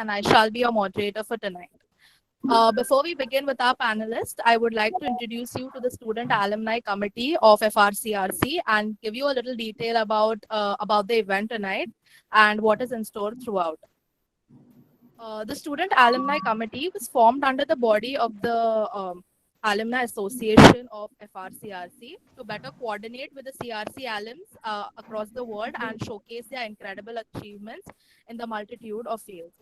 and I shall be your moderator for tonight. Before we begin with our panelists, I would like to introduce you to the Student Alumni Committee of FRCRC and give you a little detail about the event tonight and what is in store throughout. The Student Alumni Committee was formed under the body of the Alumni Association of FRCRC to better coordinate with the CRC alums across the world and showcase their incredible achievements in the multitude of fields.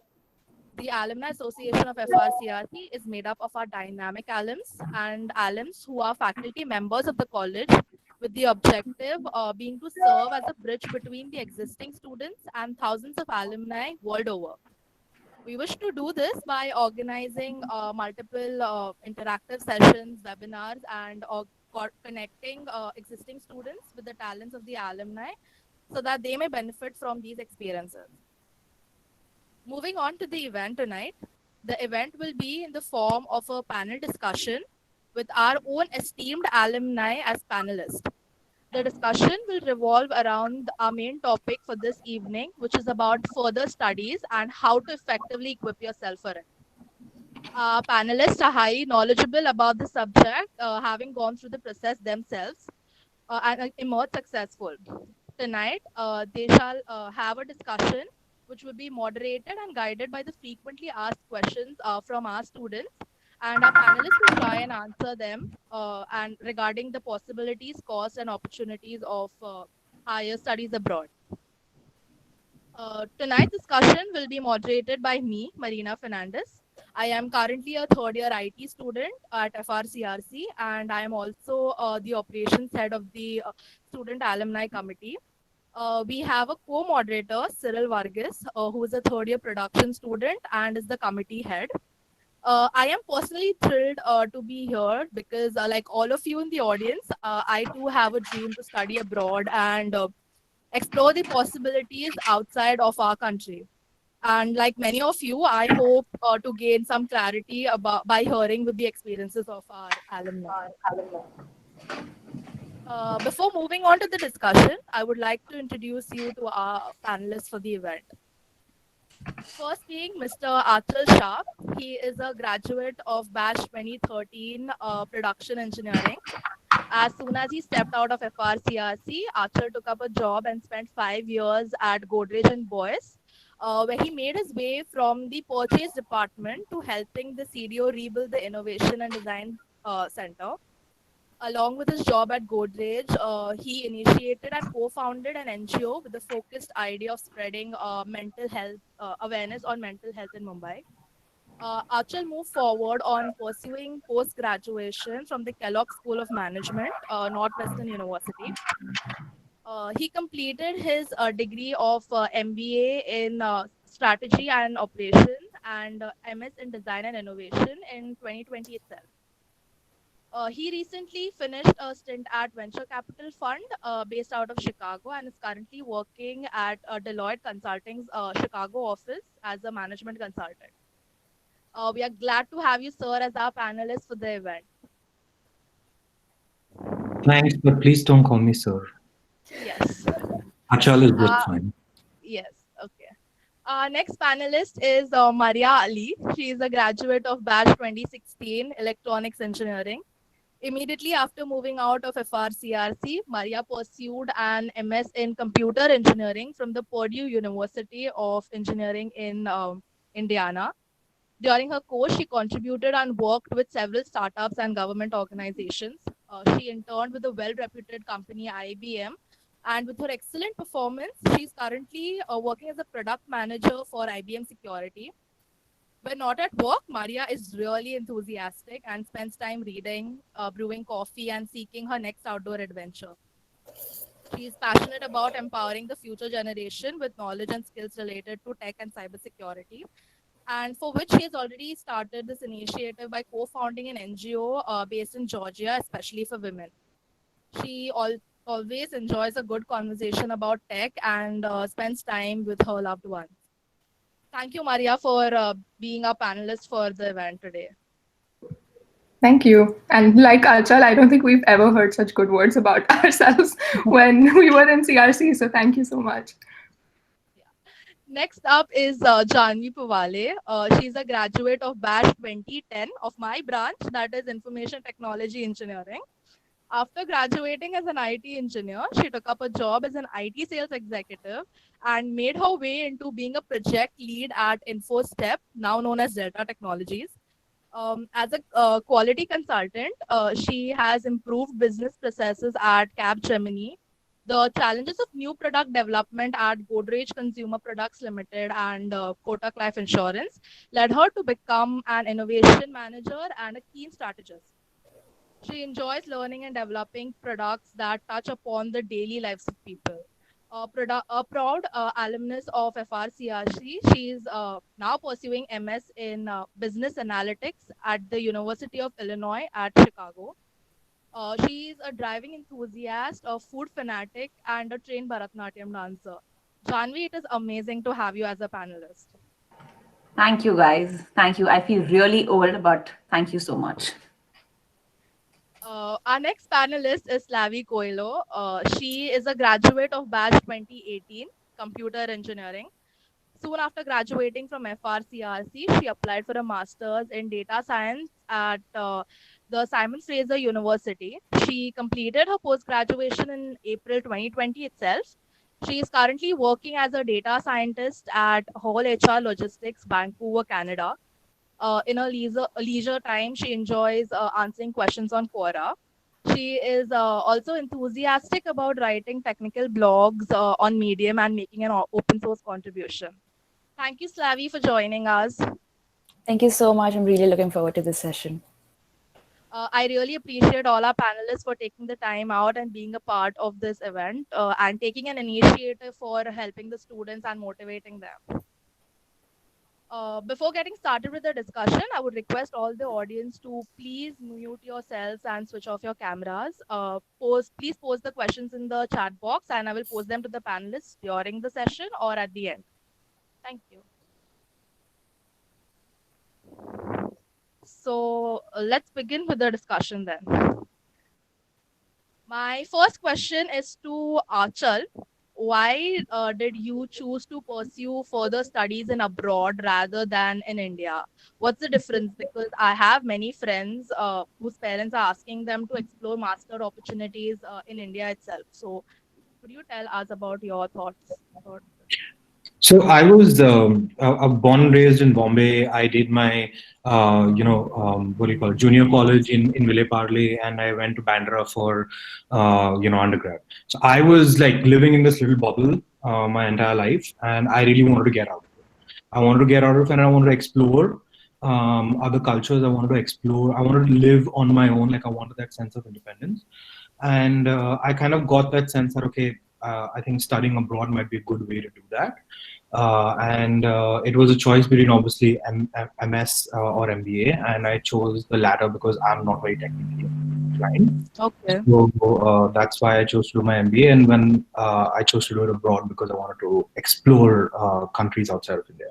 The Alumni Association of FRCRC is made up of our dynamic alums who are faculty members of the college, with the objective being to serve as a bridge between the existing students and thousands of alumni world over. We wish to do this by organizing multiple interactive sessions, webinars, and connecting existing students with the talents of the alumni so that they may benefit from these experiences. Moving on to the event tonight, the event will be in the form of a panel discussion with our own esteemed alumni as panelists. The discussion will revolve around our main topic for this evening, which is about further studies and how to effectively equip yourself for it. Our panelists are highly knowledgeable about the subject, having gone through the process themselves and emerged successful. Tonight, they shall have a discussion which will be moderated and guided by the frequently asked questions from our students. And our panelists will try and answer them and regarding the possibilities, costs, and opportunities of higher studies abroad. Tonight's discussion will be moderated by me, Marina Fernandez. I am currently a third-year IT student at FRCRC, and I am also the operations head of the Student Alumni Committee. We have a co-moderator, Cyril Vargas, who is a third-year production student and is the committee head. I am personally thrilled to be here because, like all of you in the audience, I too have a dream to study abroad and explore the possibilities outside of our country. And like many of you, I hope to gain some clarity by hearing with the experiences of our alumni. Before moving on to the discussion, I would like to introduce you to our panelists for the event. First being Mr. Achal Shah. He is a graduate of batch 2013 production engineering. As soon as he stepped out of FRCRC, Achal took up a job and spent 5 years at Godrej and Boyce, where he made his way from the purchase department to helping the CDO rebuild the Innovation and Design Center. Along with his job at Godrej, he initiated and co-founded an NGO with the focused idea of spreading mental health awareness on mental health in Mumbai. Achal moved forward on pursuing post-graduation from the Kellogg School of Management, Northwestern University. He completed his degree of MBA in Strategy and Operations and MS in Design and Innovation in 2020 itself. He recently finished a stint at Venture Capital Fund based out of Chicago and is currently working at Deloitte Consulting's Chicago office as a management consultant. We are glad to have you, sir, as our panelist for the event. Thanks, but please don't call me sir. Yes. Achal is just fine. Yes, okay. Next panelist is Maria Ali. She is a graduate of batch 2016 Electronics Engineering. Immediately after moving out of FRCRC, Maria pursued an MS in Computer Engineering from the Purdue University of Engineering in Indiana. During her course, she contributed and worked with several startups and government organizations. She interned with the well-reputed company IBM, and with her excellent performance, she's currently working as a product manager for IBM Security. When not at work, Maria is really enthusiastic and spends time reading, brewing coffee, and seeking her next outdoor adventure. She is passionate about empowering the future generation with knowledge and skills related to tech and cybersecurity, and for which she has already started this initiative by co-founding an NGO based in Georgia, especially for women. She always enjoys a good conversation about tech and spends time with her loved ones. Thank you, Maria, for being our panelist for the event today. Thank you. And like Achal, I don't think we've ever heard such good words about ourselves when we were in CRC. So thank you so much. Next up is Janvi Pavale. She's a graduate of batch 2010 of my branch, that is Information Technology Engineering. After graduating as an IT engineer, she took up a job as an IT sales executive and made her way into being a project lead at InfoStep, now known as Delta Technologies. As a quality consultant, she has improved business processes at Capgemini. The challenges of new product development at Godrej Consumer Products Limited and Kotak Life Insurance led her to become an innovation manager and a keen strategist. She enjoys learning and developing products that touch upon the daily lives of people. A proud alumnus of FRCRC, she is now pursuing MS in Business Analytics at the University of Illinois at Chicago. She is a driving enthusiast, a food fanatic, and a trained Bharatanatyam dancer. Janvi, it is amazing to have you as a panelist. Thank you, guys. Thank you. I feel really old, but thank you so much. Our next panelist is Slavi Coelho. She is a graduate of batch 2018, Computer Engineering. Soon after graduating from FRCRC, she applied for a master's in data science at the Simon Fraser University. She completed her post-graduation in April 2020 itself. She is currently working as a data scientist at Hall HR Logistics, Vancouver, Canada. In her leisure time, she enjoys answering questions on Quora. She is also enthusiastic about writing technical blogs on Medium and making an open source contribution. Thank you, Slavi, for joining us. Thank you so much. I'm really looking forward to this session. I really appreciate all our panelists for taking the time out and being a part of this event and taking an initiative for helping the students and motivating them. Before getting started with the discussion, I would request all the audience to please mute yourselves and switch off your cameras. Please post the questions in the chat box and I will post them to the panelists during the session or at the end. Thank you. So let's begin with the discussion then. My first question is to Achal. Why did you choose to pursue further studies in abroad rather than in India? What's the difference? Because I have many friends whose parents are asking them to explore master opportunities in India itself. So could you tell us about your thoughts about this? So I was born and raised in Bombay. I did my, what do you call it, junior college in Vile Parle, and I went to Bandra for, undergrad. So I was like living in this little bubble my entire life, and I really wanted to get out. I wanted to get out of it, and I wanted to explore other cultures. I wanted to explore. I wanted to live on my own. Like I wanted that sense of independence, and I kind of got that sense that okay. I think studying abroad might be a good way to do that. And it was a choice between obviously MS or MBA, and I chose the latter because I'm not very technically inclined. Okay. So that's why I chose to do my MBA, and when I chose to do it abroad because I wanted to explore countries outside of India.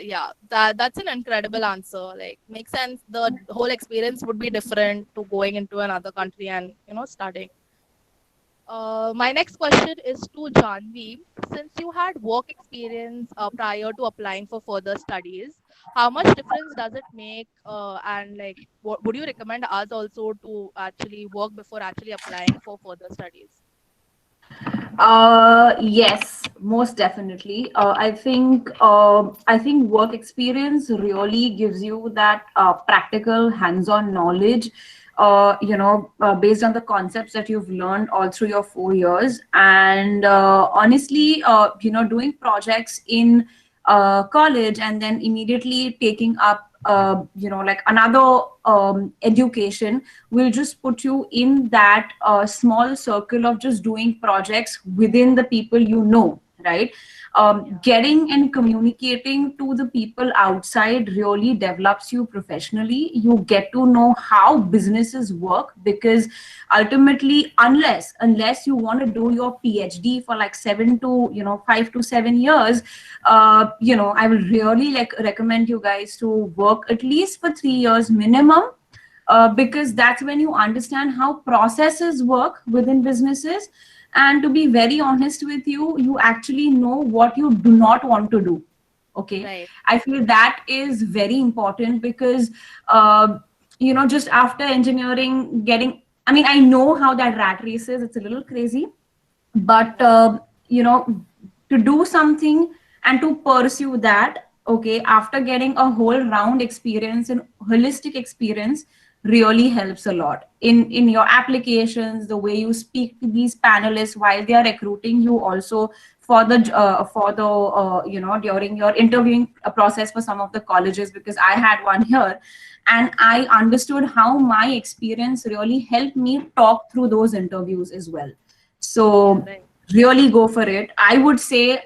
Yeah, that's an incredible answer. Like, makes sense. The whole experience would be different to going into another country and studying. My next question is to Janvi. Since you had work experience prior to applying for further studies, how much difference does it make? And like, what would you recommend us also to actually work before actually applying for further studies? Yes, most definitely. I think work experience really gives you that practical hands-on knowledge, based on the concepts that you've learned all through your 4 years. And honestly, doing projects in college and then immediately taking up like another education will just put you in that small circle of just doing projects within the people right? Getting and communicating to the people outside really develops you professionally. You get to know how businesses work, because ultimately, unless you want to do your PhD for like 5 to 7 years, I will really recommend you guys to work at least for 3 years minimum, because that's when you understand how processes work within businesses. And to be very honest with you, you actually know what you do not want to do. Okay. Right. I feel that is very important because, just after engineering, I know how that rat race is. It's a little crazy, but, to do something and to pursue that, okay, after getting a whole round experience and holistic experience, really helps a lot in your applications, the way you speak to these panelists while they are recruiting you, also for the during your interviewing process for some of the colleges, because I had one here, and I understood how my experience really helped me talk through those interviews as well. So Right. really go for it. I would say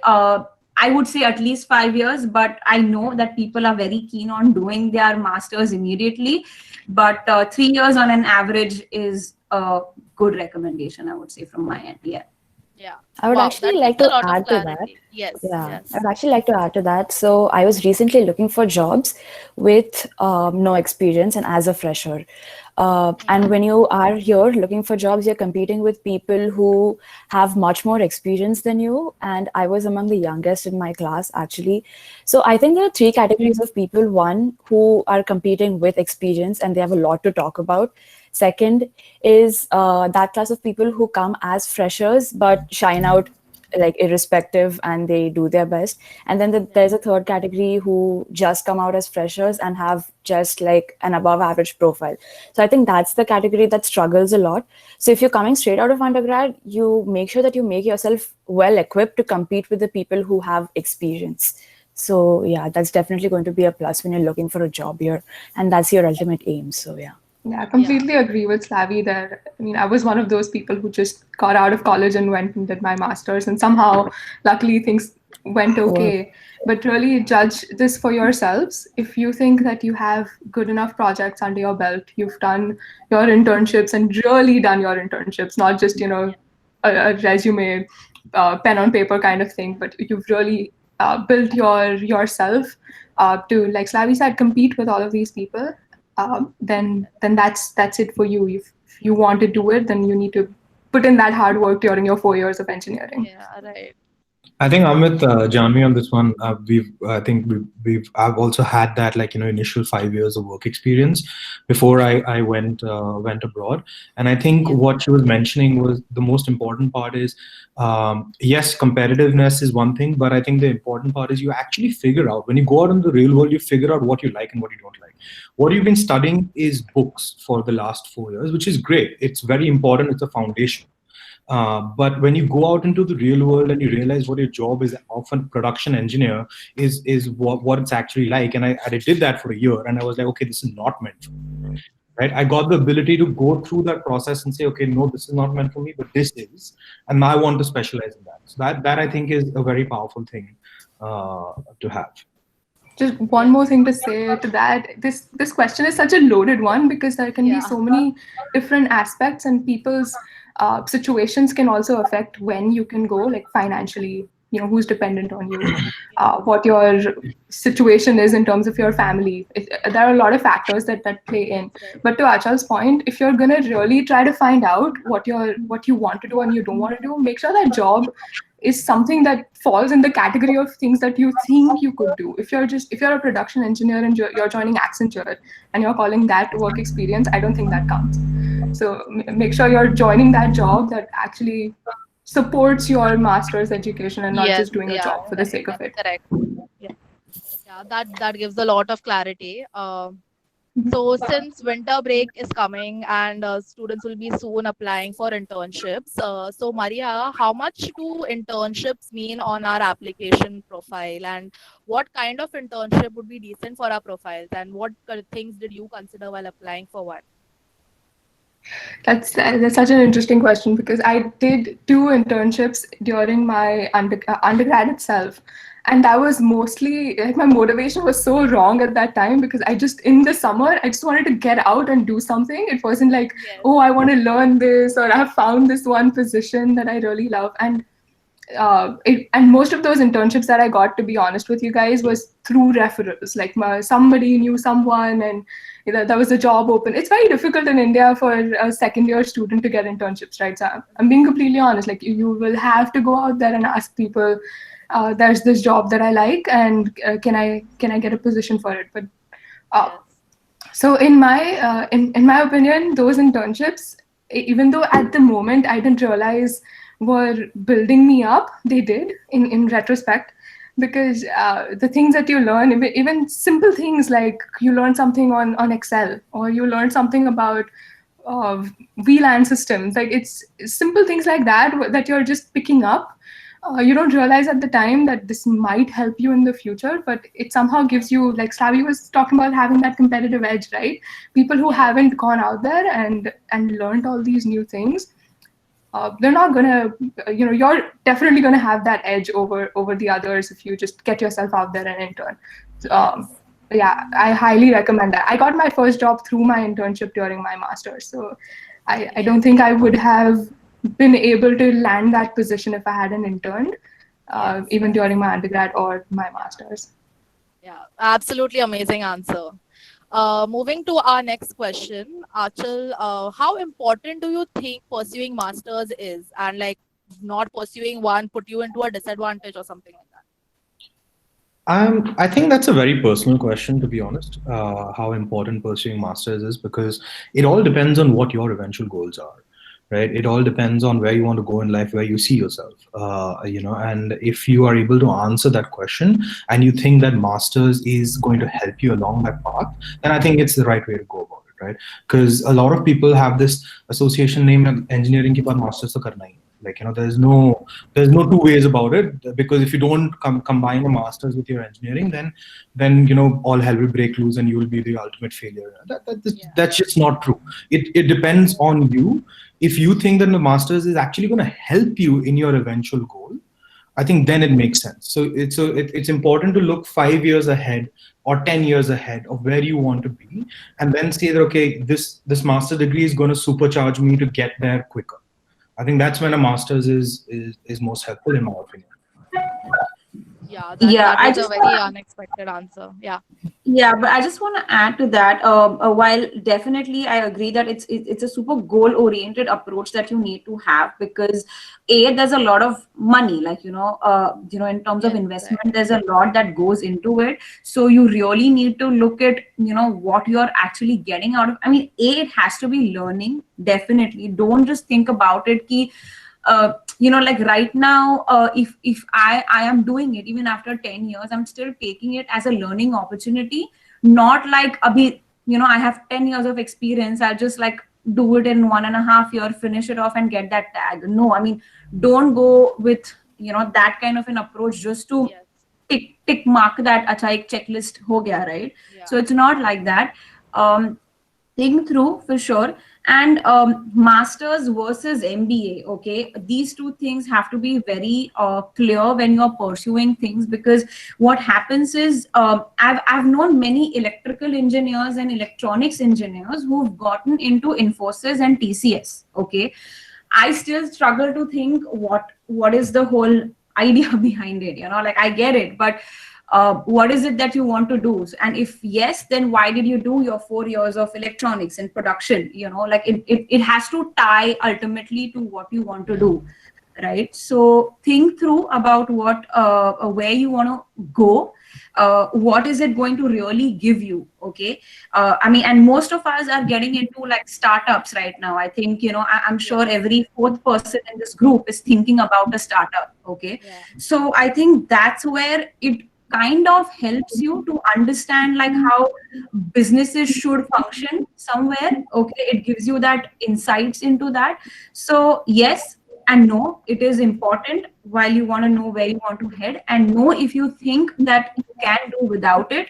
at least 5 years, but I know that people are very keen on doing their masters immediately. But 3 years on an average is a good recommendation, I would say, from my end. Yeah. Yeah. I would Wow, actually that like gives a to lot of add to that. clarity. Yes. Yeah, Yes. I'd actually like to add to that. So I was recently looking for jobs with no experience and as a fresher. And when you are here looking for jobs, you're competing with people who have much more experience than you. And I was among the youngest in my class, actually. So I think there are three categories of people. One, who are competing with experience and they have a lot to talk about. Second is that class of people who come as freshers but shine out like irrespective and they do their best. And then there's a third category who just come out as freshers and have just like an above average profile. So I think that's the category that struggles a lot. So if you're coming straight out of undergrad, you make sure that you make yourself well equipped to compete with the people who have experience. So yeah, that's definitely going to be a plus when you're looking for a job here, and that's your ultimate aim. So yeah. Yeah, I completely agree with Slavi there. I mean, I was one of those people who just got out of college and went and did my master's, and somehow, luckily, things went okay. But really judge this for yourselves. If you think that you have good enough projects under your belt, you've done your internships and really done your internships, not just, a resume, pen on paper kind of thing, but you've really built yourself to, like Slavi said, compete with all of these people. Then that's it for you. If you want to do it, then you need to put in that hard work during your 4 years of engineering. Yeah. Right. I think I'm with Janvi on this one. I've also had that, like, initial 5 years of work experience before I went abroad. And I think what she was mentioning was the most important part is, yes, competitiveness is one thing, but I think the important part is you actually figure out, when you go out in the real world, you figure out what you like and what you don't like. What you've been studying is books for the last 4 years, which is great. It's very important. It's a foundation. But when you go out into the real world and you realize what your job is of a production engineer is what it's actually like. And I did that for a year and I was like, okay, this is not meant for me. Right? I got the ability to go through that process and say, okay, no, this is not meant for me, but this is. And now I want to specialize in that. So that I think is a very powerful thing to have. Just one more thing to say to that. This question is such a loaded one because there can be so many different aspects, and people's situations can also affect when you can go, like financially, who's dependent on you, what your situation is in terms of your family. There are a lot of factors that play in. But to Achal's point, if you're gonna really try to find out what you want to do and you don't want to do, make sure that job is something that falls in the category of things that you think you could do. If you're a production engineer and you're joining Accenture and you're calling that work experience, I don't think that counts. So make sure you're joining that job that actually supports your master's education and not just doing a job for the sake of it. Correct. Yeah, that gives a lot of clarity. So since winter break is coming and students will be soon applying for internships, so Maria, how much do internships mean on our application profile, and what kind of internship would be decent for our profiles, and what things did you consider while applying for one? That's such an interesting question because I did 2 internships during my undergrad itself. And that was mostly, like, my motivation was so wrong at that time because in the summer, I just wanted to get out and do something. It wasn't like, oh, I want to learn this or I have found this one position that I really love. And and most of those internships that I got, to be honest with you guys, was through referrals. Like somebody knew someone, and there was a job open. It's very difficult in India for a second year student to get internships, right? So I'm being completely honest. Like you will have to go out there and ask people, there's this job that I like, and can I get a position for it? But so in my opinion, those internships, even though at the moment I didn't realize were building me up, they did in retrospect, because the things that you learn, even simple things like you learn something on Excel, or you learn something about VLAN systems, like it's simple things like that you're just picking up. You don't realize at the time that this might help you in the future, but it somehow gives you, like Slavi was talking about, having that competitive edge, right? People who haven't gone out there and learned all these new things, they're not gonna, you're definitely gonna have that edge over the others if you just get yourself out there and intern. Yeah, I highly recommend that. I got my first job through my internship during my master's, so I don't think I would have been able to land that position if I hadn't interned, even during my undergrad or my master's. Yeah, absolutely amazing answer. Moving to our next question, Achal, how important do you think pursuing masters is, and like not pursuing one put you into a disadvantage or something like that? I think that's a very personal question, to be honest, how important pursuing masters is, because it all depends on what your eventual goals are, right? It all depends on where you want to go in life, where you see yourself, and if you are able to answer that question and you think that masters is going to help you along that path, then I think it's the right way to go about it, right? Because a lot of people have this association name, engineering ke baad masters to karna hi. Like, there's no two ways about it, because if you don't combine a master's with your engineering, then all hell will break loose and you will be the ultimate failure. That's just not true. It depends on you. If you think that the master's is actually going to help you in your eventual goal, I think then it makes sense. So it's important to look 5 years ahead or 10 years ahead of where you want to be, and then say that, okay, this master degree is going to supercharge me to get there quicker. I think that's when a master's is most helpful, in my opinion. Yeah, that was a very unexpected answer. Yeah, but I just want to add to that. While definitely I agree that it's a super goal oriented approach that you need to have, because there's a lot of money, like in terms of investment, there's a lot that goes into it. So you really need to look at what you're actually getting out of. I mean, it has to be learning. Definitely, don't just think about it. Like right now, if I am doing it, even after 10 years, I'm still taking it as a learning opportunity, not like I have 10 years of experience, I'll just like do it in 1.5 years, finish it off and get that tag. No, I mean, don't go with that kind of an approach just to tick mark that acha ek checklist ho gaya, right? So it's not like that. Think through for sure. And masters versus MBA, okay, these two things have to be very clear when you're pursuing things, because what happens is I've known many electrical engineers and electronics engineers who've gotten into Infosys and TCS. Okay, I still struggle to think what is the whole idea behind it. Like I get it, but what is it that you want to do? And if yes, then why did you do your 4 years of electronics and production? Like it has to tie ultimately to what you want to do, right? So think through about what where you want to go. What is it going to really give you? Okay, I mean, and most of us are getting into like startups right now. I think I'm sure every fourth person in this group is thinking about a startup. Okay, so I think that's where it kind of helps you to understand like how businesses should function somewhere. Okay, it gives you that insights into that. So yes and no, it is important while you want to know where you want to head, and no, if you think that you can do without it,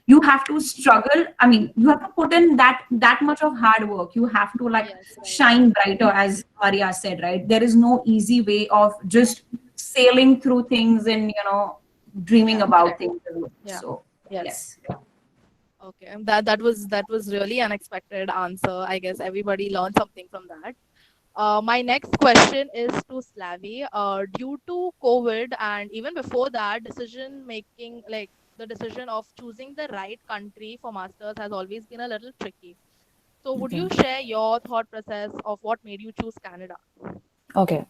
you have to struggle. I mean, you have to put in that much of hard work. You have to like shine brighter, as Maria said, right? There is no easy way of just sailing through things and dreaming about things. So yes. Okay, and that was really unexpected answer. I guess everybody learned something from that. My next question is to Slavi. Due to COVID and even before that, decision making, like the decision of choosing the right country for masters, has always been a little tricky. So, would Okay. you share your thought process of what made you choose Canada? Okay.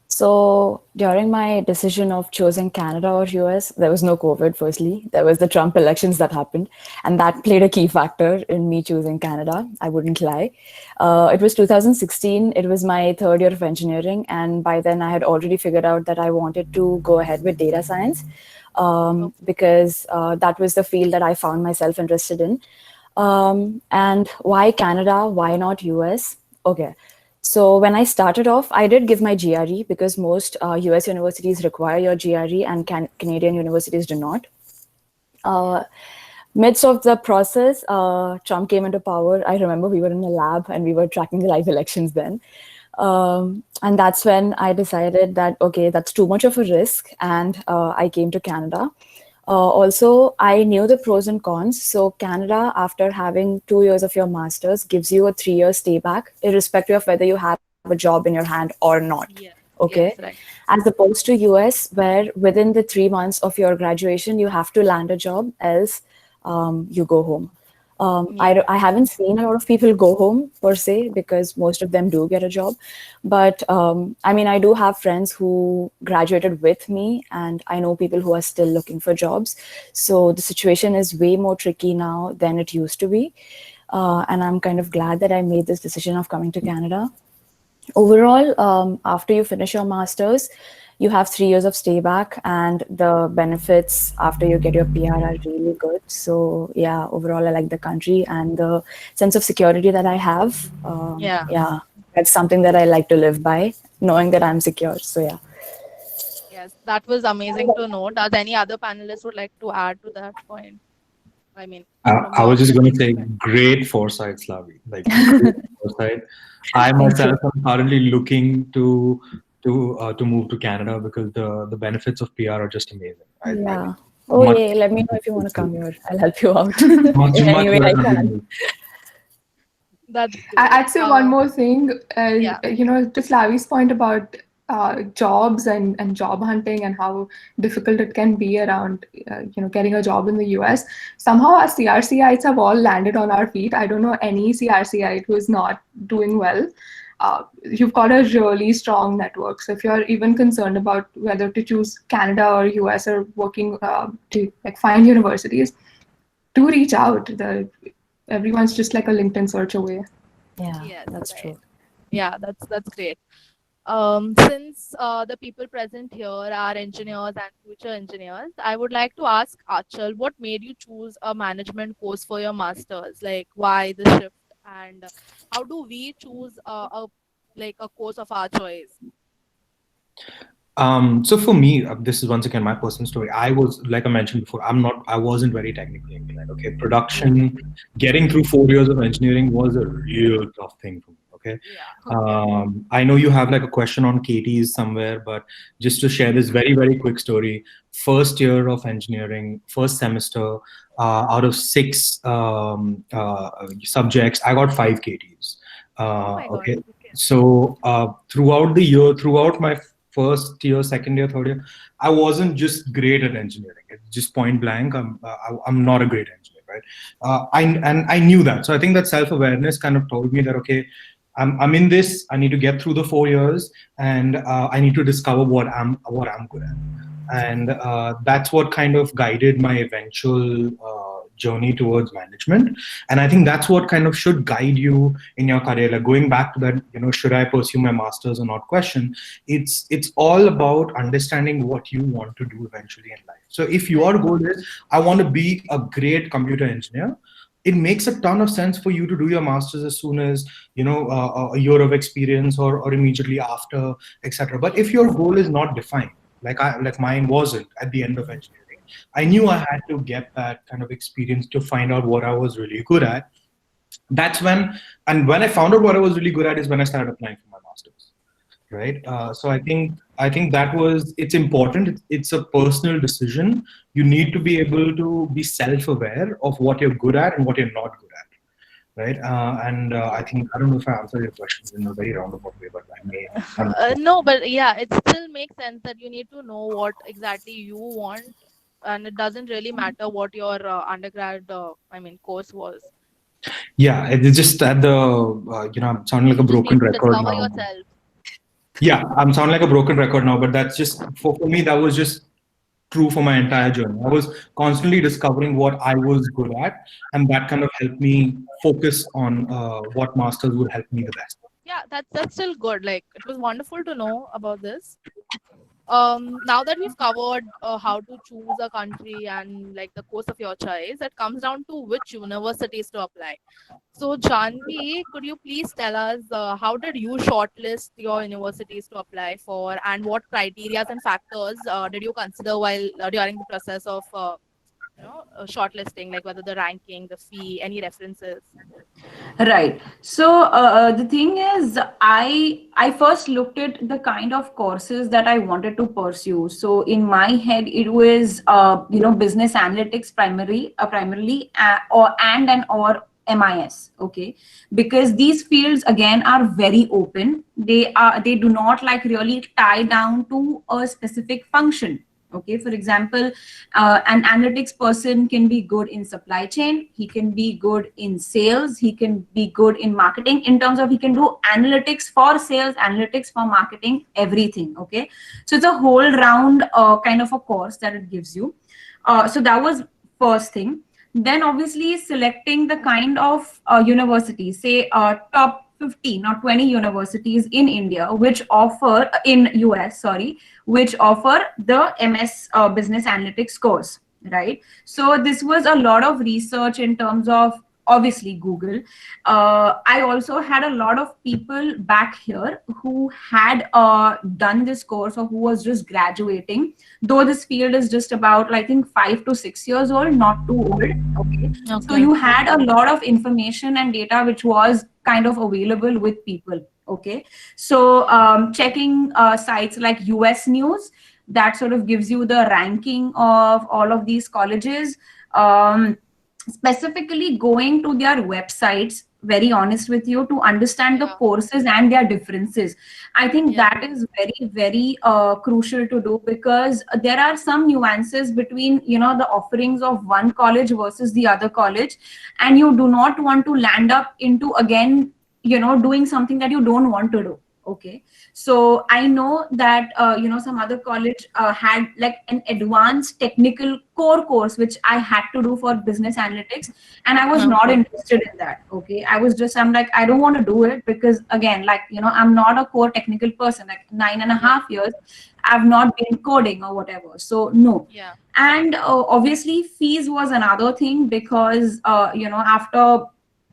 So during my decision of choosing Canada or US, there was no COVID, firstly. There was the Trump elections that happened, and that played a key factor in me choosing Canada. I wouldn't lie. It was 2016. It was my third year of engineering, and by then I had already figured out that I wanted to go ahead with data science because that was the field that I found myself interested in. And why Canada? Why not US? Okay. So when I started off, I did give my GRE because most US universities require your GRE and Canadian universities do not. Midst of the process, Trump came into power. I remember we were in a lab and we were tracking the live elections then. And that's when I decided that, okay, that's too much of a risk. And I came to Canada. Also, I knew the pros and cons. So Canada, after having 2 years of your master's, gives you a 3 year stay back, irrespective of whether you have a job in your hand or not. Yes, Okay. yes, right. As opposed to US, where within the 3 months of your graduation, you have to land a job, else you go home. Yeah. I haven't seen a lot of people go home per se because most of them do get a job. But I mean, I do have friends who graduated with me, and I know people who are still looking for jobs. So the situation is way more tricky now than it used to be. And I'm kind of glad that I made this decision of coming to Canada. Overall, after you finish your master's, you have 3 years of stay back, and the benefits after you get your PR are really good. So yeah, overall, I like the country and the sense of security that I have. Yeah. Yeah, that's something that I like to live by, knowing that I'm secure. So yeah. Yes, that was amazing to know. Does any other panelist would like to add to that point? I mean, from I your was just going to specific say, point. great foresight, Slavi. Like great foresight. I Thank you. myself am currently looking to move to Canada because the benefits of PR are just amazing. I think Yeah. Oh much yeah, let me know if you want to come here. I'll help you out much in any way I better can. than That's great. I'd say one more thing, Yeah. to Slavi's point about jobs and job hunting and how difficult it can be around, getting a job in the US. Somehow our CRCites have all landed on our feet. I don't know any CRCite who is not doing well. You've got a really strong network. So if you're even concerned about whether to choose Canada or US or working to like find universities, do reach out. Everyone's just like a LinkedIn search away. Yeah, Yes, that's right. true. Yeah, that's great. Since the people present here are engineers and future engineers, I would like to ask Achal, what made you choose a management course for your masters? Like, why the shift, and how do we choose a course of our choice? So for me, this is once again my personal story. I was, like I mentioned before, I wasn't very technically inclined. Okay, Yeah, production, getting through 4 years of engineering was a real tough thing for me. Okay, yeah, okay, I know you have like a question on KTs somewhere, but just to share this very, very quick story. First year of engineering, first semester, out of six subjects, I got five KTs. oh my God, Okay, okay, so throughout the year, throughout my first year, second year, third year, I wasn't just great at engineering. It's just point blank. I'm not a great engineer, right? I knew that. So I think that self-awareness kind of told me that, okay, I'm in this. I need to get through the 4 years, and I need to discover what I'm good at, and that's what kind of guided my eventual journey towards management. And I think that's what kind of should guide you in your career. Like going back to that, should I pursue my master's or not question? It's all about understanding what you want to do eventually in life. So if your goal is, I want to be a great computer engineer, it makes a ton of sense for you to do your master's as soon as a year of experience, or immediately after, etc. But if your goal is not defined, like mine wasn't at the end of engineering, I knew I had to get that kind of experience to find out what I was really good at. That's when I found out what I was really good at is when I started applying for my master's, right? So I think that it's important. It's a personal decision. You need to be able to be self-aware of what you're good at and what you're not good at, right? And I think, I don't know if I answered your questions in a very roundabout way, but I may. I'm not sure. No, but yeah, it still makes sense that you need to know what exactly you want, and it doesn't really matter what your undergrad, course was. Yeah, it's just that I'm sounding like a You just broken need to record discover now. yourself. Yeah, I'm sounding like a broken record now, but that's just for me. That was just true for my entire journey. I was constantly discovering what I was good at, and that kind of helped me focus on what masters would help me the best. Yeah, that's still good. Like, it was wonderful to know about this. Now that we've covered how to choose a country and like the course of your choice, it comes down to which universities to apply. So, Janvi, could you please tell us how did you shortlist your universities to apply for, and what criteria and factors did you consider while during the process of shortlisting, like whether the ranking, the fee, any references? Right. So the thing is, I first looked at the kind of courses that I wanted to pursue. So in my head, it was business analytics primarily or MIS. Okay, because these fields again are very open. They do not like really tie down to a specific function. Okay, for example, an analytics person can be good in supply chain, he can be good in sales, he can be good in marketing, in terms of he can do analytics for sales, analytics for marketing, everything. Okay, so it's a whole round kind of a course that it gives you. So that was first thing. Then obviously selecting the kind of university, say top 15 or 20 universities in India which offer in US, sorry, which offer the MS business analytics course, right? So this was a lot of research in terms of obviously Google. I also had a lot of people back here who had done this course or who was just graduating, though this field is just about, I think, 5 to 6 years old, not too old. Okay. So Okay. you had a lot of information and data which was kind of available with people. Okay. So checking sites like US News, that sort of gives you the ranking of all of these colleges. Specifically going to their websites, very honest with you, to understand the Yeah. courses and their differences. I think Yeah. that is very, very crucial to do, because there are some nuances between the offerings of one college versus the other college, and you do not want to land up into again doing something that you don't want to do. Okay, so I know that some other college had like an advanced technical core course which I had to do for business analytics, and I was not Okay. interested in that. Okay, I'm like, I don't want to do it, because again, like I'm not a core technical person. Like 9.5 years I've not been coding or whatever, so no. Yeah. And obviously fees was another thing, because after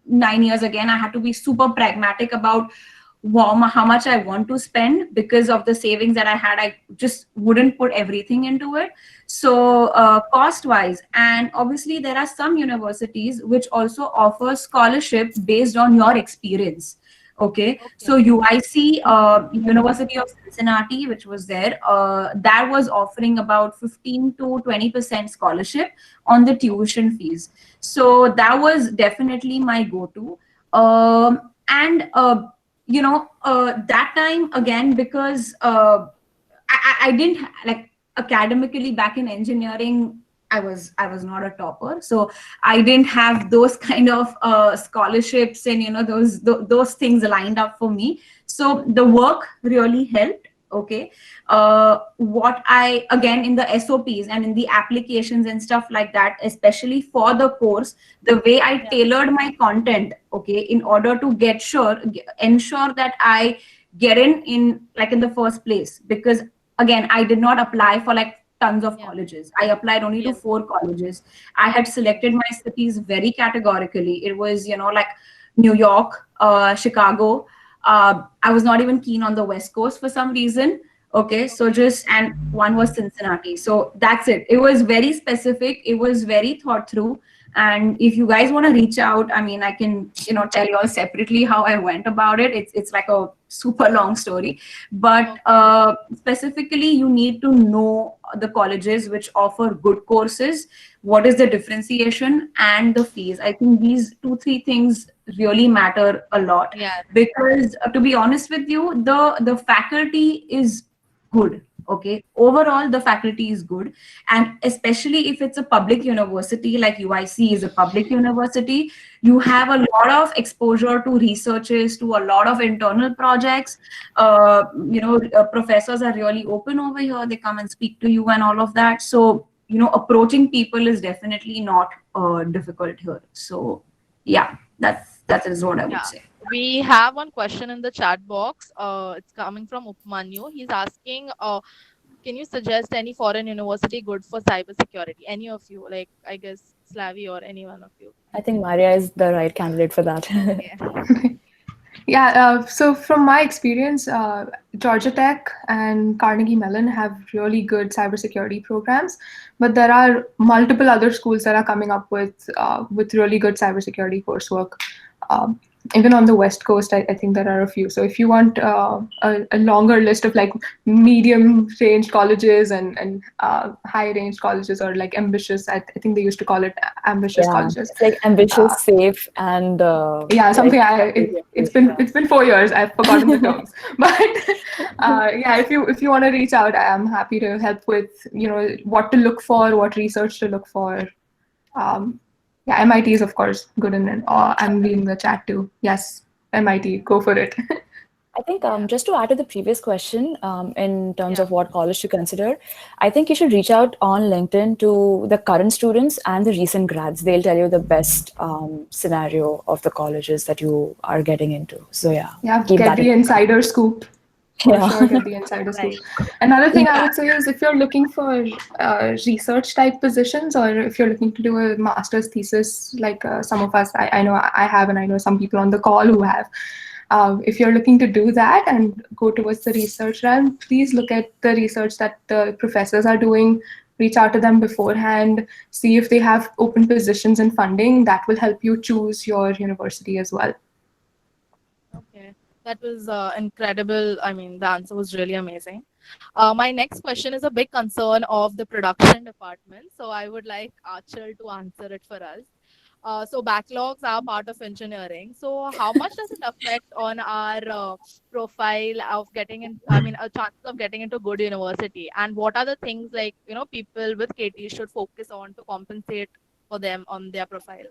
9 years, again I had to be super pragmatic about how much I want to spend, because of the savings that I had. I just wouldn't put everything into it. So cost wise, and obviously there are some universities which also offer scholarship based on your experience. Okay, so UIC, University of Cincinnati, which was there, that was offering about 15 to 20% scholarship on the tuition fees. So that was definitely my go-to. And that time again, because I didn't like academically back in engineering, I was not a topper, so I didn't have those kind of scholarships and those things lined up for me. So the work really helped. Okay, what I, again, in the SOPs and in the applications and stuff like that, especially for the course, the way I tailored my content, okay, in order to ensure that I get in the first place. Because again, I did not apply for like tons of colleges. I applied only to 4 colleges. I had selected my cities very categorically. It was like New York, Chicago. I was not even keen on the West Coast for some reason. Okay, so and one was Cincinnati. So that's it. It was very specific. It was very thought through. And if you guys want to reach out, I mean, I can, tell you all separately how I went about it. It's like a super long story. But specifically, you need to know the colleges which offer good courses, what is the differentiation, and the fees. I think these 2-3 things really matter a lot. Yeah. Because to be honest with you, the faculty is good. Okay, overall the faculty is good, and especially if it's a public university like UIC is a public university, you have a lot of exposure to researches, to a lot of internal projects. Professors are really open over here. They come and speak to you and all of that. So approaching people is definitely not difficult here. So yeah, that is what I would say. We have one question in the chat box. It's coming from Upmanyu. He's asking, can you suggest any foreign university good for cybersecurity? Any of you, like I guess Slavi or any one of you? I think Maria is the right candidate for that. Okay. Yeah, so from my experience, Georgia Tech and Carnegie Mellon have really good cybersecurity programs, but there are multiple other schools that are coming up with really good cybersecurity coursework. Even on the West Coast, I think there are a few. So if you want a longer list of like medium range colleges and high range colleges, or like ambitious, I think they used to call it ambitious colleges. It's like ambitious, safe, and something. It's been 4 years. I've forgotten the terms, but if you want to reach out, I am happy to help with what to look for, what research to look for. MIT is of course good, and I'm reading the chat too. Yes, MIT, go for it. I think just to add to the previous question, in terms of what college to consider, I think you should reach out on LinkedIn to the current students and the recent grads. They'll tell you the best scenario of the colleges that you are getting into. So get the insider scoop. For sure, get the insider scoop. Another thing I would say is, if you're looking for research type positions, or if you're looking to do a master's thesis, like some of us, I know I have, and I know some people on the call who have. If you're looking to do that and go towards the research realm, please look at the research that the professors are doing. Reach out to them beforehand. See if they have open positions and funding. That will help you choose your university as well. Okay. That was incredible. I mean, the answer was really amazing. My next question is a big concern of the production department. So I would like Achal to answer it for us. So backlogs are part of engineering. So how much does it affect on our profile of getting in, a chance of getting into good university? And what are the things like, people with KT should focus on to compensate for them on their profile?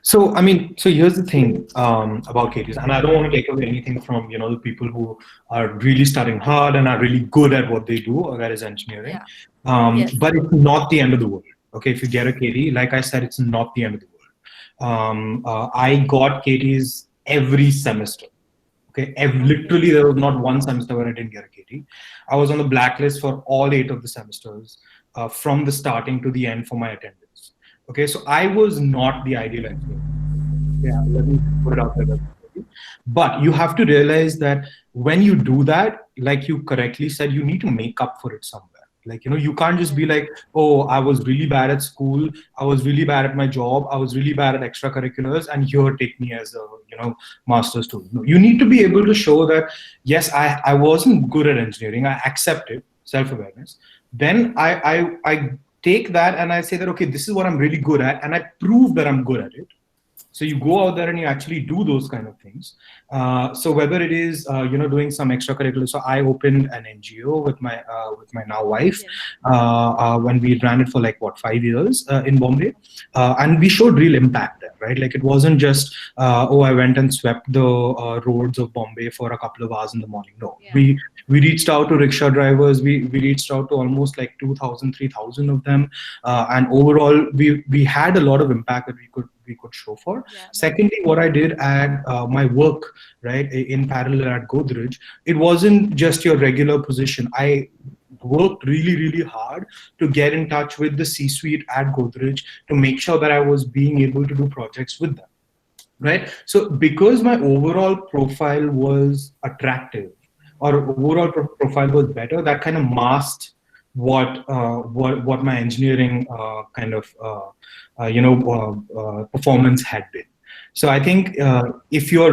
So here's the thing about KTs, and I don't want to take away anything from the people who are really studying hard and are really good at what they do, or that is engineering. But it's not the end of the world. Okay, if you get a KT, like I said, it's not the end of the world. I got KTs every semester. Okay, literally there was not one semester where I didn't get a KT. I was on the blacklist for all 8 of the semesters, from the starting to the end for my attendance. Okay, so I was not the ideal engineer. Yeah, let me put it out there. But you have to realize that when you do that, like you correctly said, you need to make up for it somewhere. Like, you can't just be like, oh, I was really bad at school, I was really bad at my job, I was really bad at extracurriculars, and here, take me as a master's student. No, you need to be able to show that, yes, I wasn't good at engineering, I accept it, self-awareness. Then I take that and I say that, okay, this is what I'm really good at, and I prove that I'm good at it. So you go out there and you actually do those kind of things. So whether it is doing some extracurricular, so I opened an NGO with my now wife when we ran it for like 5 years in Bombay, and we showed real impact there, right? Like it wasn't just I went and swept the roads of Bombay for a couple of hours in the morning. No, we reached out to rickshaw drivers. We reached out to almost like 2,000, 3,000 of them, and overall we had a lot of impact that we could show for. Secondly, what I did at my work, right, in parallel at Godrej, it wasn't just your regular position. I worked really, really hard to get in touch with the C-suite at Godrej to make sure that I was being able to do projects with them, right? So because my overall profile was attractive, or overall profile was better, that kind of masked what my engineering performance had been. So I think if you're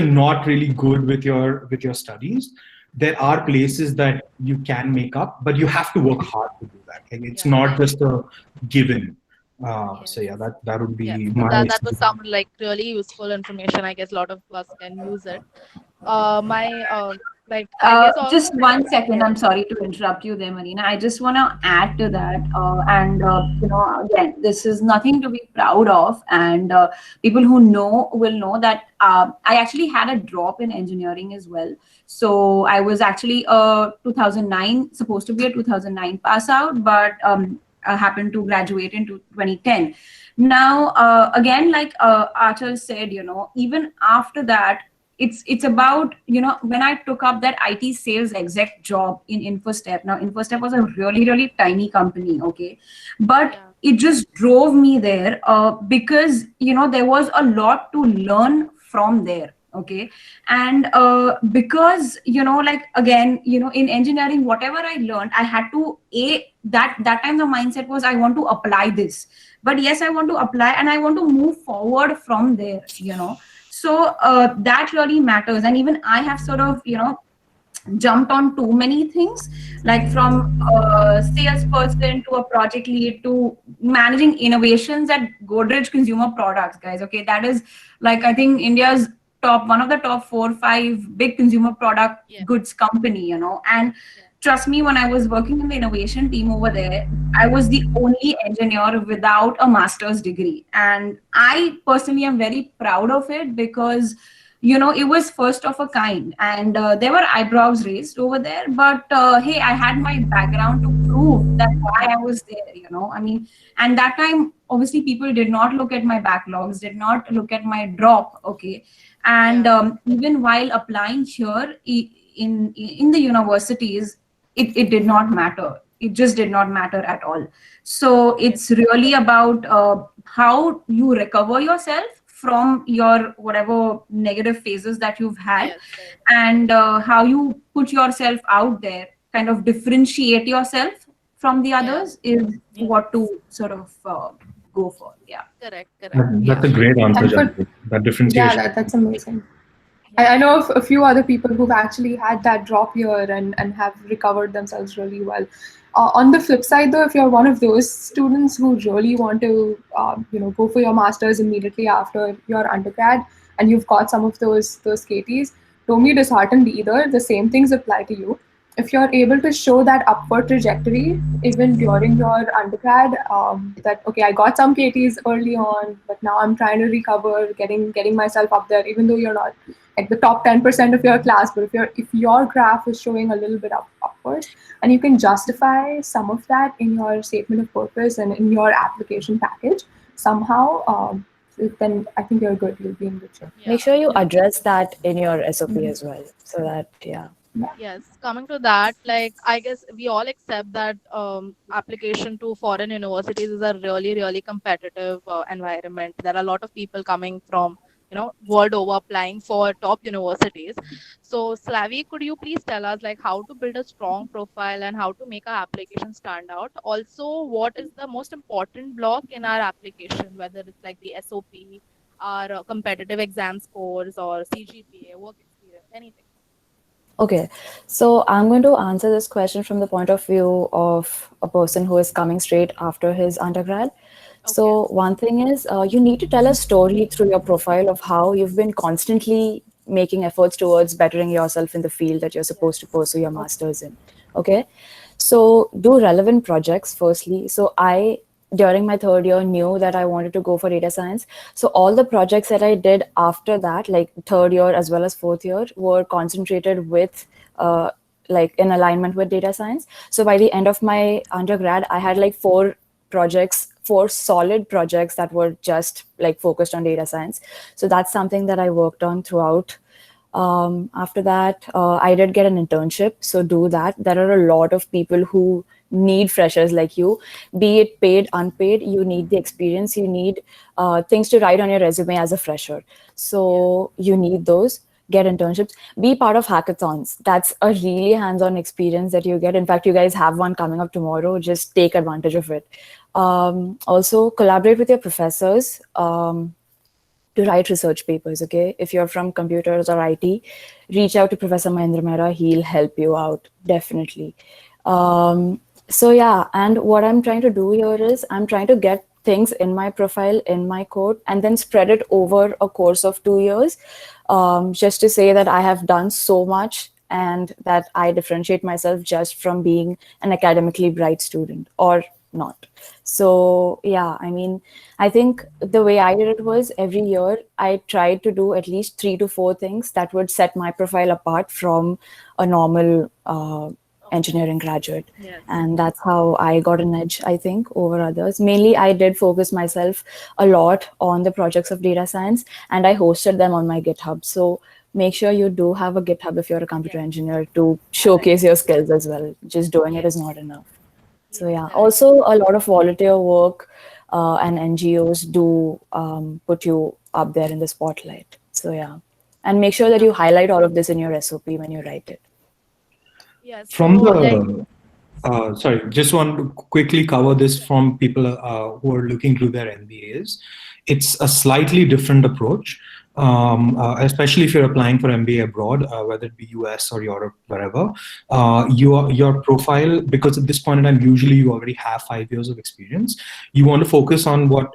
not really good with your studies, there are places that you can make up, but you have to work hard to do that. Like, it's not just a given. So yeah, that would be Yes, my that was some like really useful information. I guess a lot of us can use it. My like I guess also Just 1 second. I'm sorry to interrupt you there, Marina. I just want to add to that. Again, this is nothing to be proud of. And people who know will know that I actually had a drop in engineering as well. So I was actually a 2009, supposed to be a 2009 pass out, but I happened to graduate in 2010. Now, again, like Archer said, even after that, it's about, when I took up that IT sales exec job in Infostep. Now Infostep was a really, really tiny company, okay, but yeah, it just drove me there because there was a lot to learn from there, okay. And because like again, in engineering, whatever I learned, I had to that time the mindset was I want to apply this. But yes, I want to apply and I want to move forward from there. So that really matters. And even I have sort of jumped on too many things, like from a salesperson to a project lead to managing innovations at Godrej Consumer Products, guys. Okay, that is like, I think, India's one of the top 4 or 5 big consumer product yeah, goods company. And yeah, trust me, when I was working in the innovation team over there, I was the only engineer without a master's degree. And I personally am very proud of it because it was first of a kind. And there were eyebrows raised over there, but hey, I had my background to prove that why I was there. I mean, and that time obviously people did not look at my backlogs, did not look at my drop, okay. And yeah, even while applying here in the universities, it did not matter. It just did not matter at all. So yes, it's really about how you recover yourself from your whatever negative phases that you've had, yes, right, and how you put yourself out there, kind of differentiate yourself from the yeah, others, is yeah, what to sort of go for. Yeah. correct, correct, that's yeah, a great answer, And for Janvi. That yeah, differentiation. that's amazing. yeah, I know of a few other people who've actually had that drop year and have recovered themselves really well. On the flip side, though, if you're one of those students who really want to, go for your masters immediately after your undergrad, and you've got some of those KTs, don't be disheartened either. The same things apply to you. If you're able to show that upward trajectory even during your undergrad, that okay, I got some KTs early on, but now I'm trying to recover, getting myself up there, even though you're not like the top 10% of your class, but if your graph is showing a little bit upwards, and you can justify some of that in your statement of purpose and in your application package somehow, then I think you're good. You'll be in good shape. yeah, Make sure you yeah. address that in your SOP Mhm. as well. So that, yeah. Yes, coming to that, like I guess we all accept that application to foreign universities is a really, really competitive environment. There are a lot of people coming from, world over applying for top universities. So, Slavi, could you please tell us like how to build a strong profile and how to make our application stand out? Also, what is the most important block in our application, whether it's like the SOP, our competitive exam scores, or CGPA, work experience, anything? Okay, so I'm going to answer this question from the point of view of a person who is coming straight after his undergrad. Okay. So, one thing is you need to tell a story through your profile of how you've been constantly making efforts towards bettering yourself in the field that you're Yes. supposed to pursue your Okay. master's in. Okay, so do relevant projects firstly. So, during my third year, knew that I wanted to go for data science. So, all the projects that I did after that, like third year as well as fourth year, were concentrated with like in alignment with data science. So, by the end of my undergrad, I had like four solid projects that were just like focused on data science. So that's something that I worked on throughout. After that, I did get an internship. So do that. There are a lot of people who need freshers like you, be it paid, unpaid. You need the experience. You need things to write on your resume as a fresher. So you need those. Get internships. Be part of hackathons. That's a really hands-on experience that you get. In fact, you guys have one coming up tomorrow. Just take advantage of it. Also, collaborate with your professors. To write research papers, okay? If you're from computers or IT, reach out to Professor Mahendra Mehra. He'll help you out, definitely. So yeah, and what I'm trying to do here is I'm trying to get things in my profile, in my code, and then spread it over a course of 2 years, just to say that I have done so much and that I differentiate myself just from being an academically bright student or not. So yeah, I mean, I think the way I did it was every year I tried to do at least 3 to 4 things that would set my profile apart from a normal engineering graduate. Yes. And that's how I got an edge, I think, over others. Mainly, I did focus myself a lot on the projects of data science, and I hosted them on my GitHub. So make sure you do have a GitHub if you're a computer engineer to showcase your skills as well. Just doing it is not enough. So yeah, also a lot of volunteer work and NGOs do put you up there in the spotlight. So yeah, and make sure that you highlight all of this in your SOP when you write it. Yes. From So, the sorry, just want to quickly cover this from people who are looking to their MBAs. It's a slightly different approach, especially if you're applying for MBA abroad, whether it be US or Europe, wherever. Your profile, because at this point in time, usually you already have 5 years of experience. You want to focus on what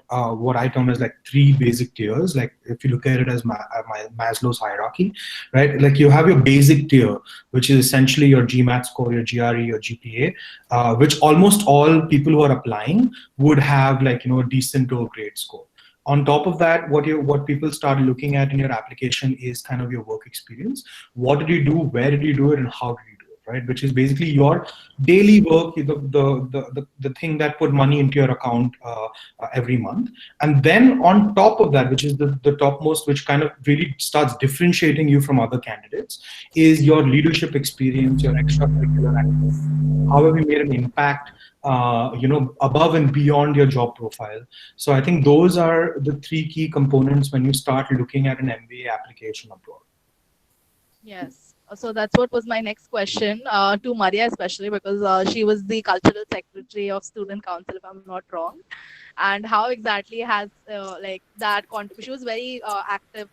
I term as like 3 basic tiers. Like if you look at it as Maslow's hierarchy, right? Like you have your basic tier, which is essentially your GMAT score, your GRE, your GPA, which almost all people who are applying would have, like, a decent to a great score. On top of that, what people start looking at in your application is kind of your work experience. What did you do? Where did you do it? And how did you do it? Right? Which is basically your daily work, the thing that put money into your account every month. And then on top of that, which is the topmost, which kind of really starts differentiating you from other candidates, is your leadership experience, your extracurricular activities, how have you made an impact above and beyond your job profile. So I think those are the 3 key components when you start looking at an MBA application abroad. yes. So that's what was my next question to Maria, especially because she was the cultural secretary of student council, if I'm not wrong. And how exactly has like that she was very active,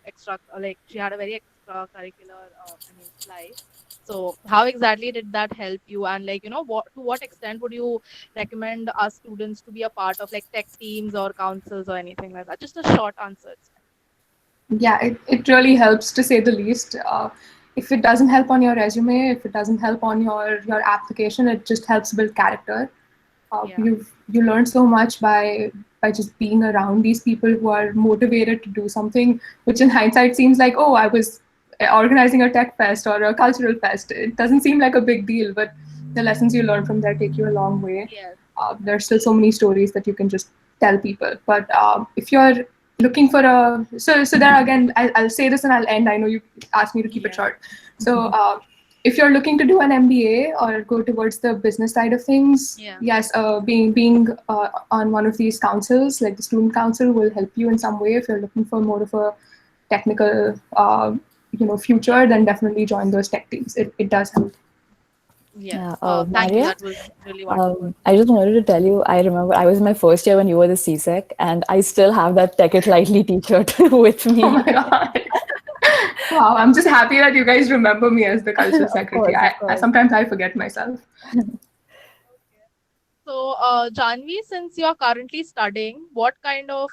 like she had a very extracurricular life. So how exactly did that help you? And like, to what extent would you recommend our students to be a part of like tech teams or councils or anything like that? Just a short answer. Yeah, it really helps, to say the least. If it doesn't help on your resume, if it doesn't help on your application, it just helps build character. You learn so much by just being around these people who are motivated to do something, which in hindsight seems like, oh, I was organizing a tech fest or a cultural fest. It doesn't seem like a big deal, but the lessons you learn from there take you a long way. Yes. There's still so many stories that you can just tell people. But if you're looking for so there again, I'll say this and I'll end. I know you asked me to keep it short. So if you're looking to do an MBA or go towards the business side of things, yes, being on one of these councils, like the student council, will help you in some way. If you're looking for more of a technical future, then definitely join those tech teams. It does help. Yeah. Thank you. That was really wonderful. I just wanted to tell you, I remember I was in my first year when you were the CSEC, and I still have that Tech It Lightly t-shirt with me. Oh my God. Wow, I'm just happy that you guys remember me as the cultural secretary. Of course. Sometimes I forget myself. So, Janvi, since you're currently studying, what kind of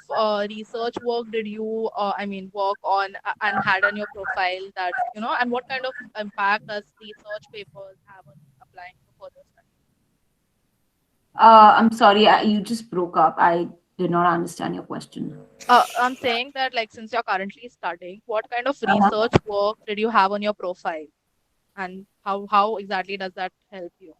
research work did you, work on and had on your profile that, and what kind of impact does research papers have on applying for further studies? I'm sorry, you just broke up. I did not understand your question. I'm saying that, like, since you're currently studying, what kind of research work did you have on your profile? And how exactly does that help you?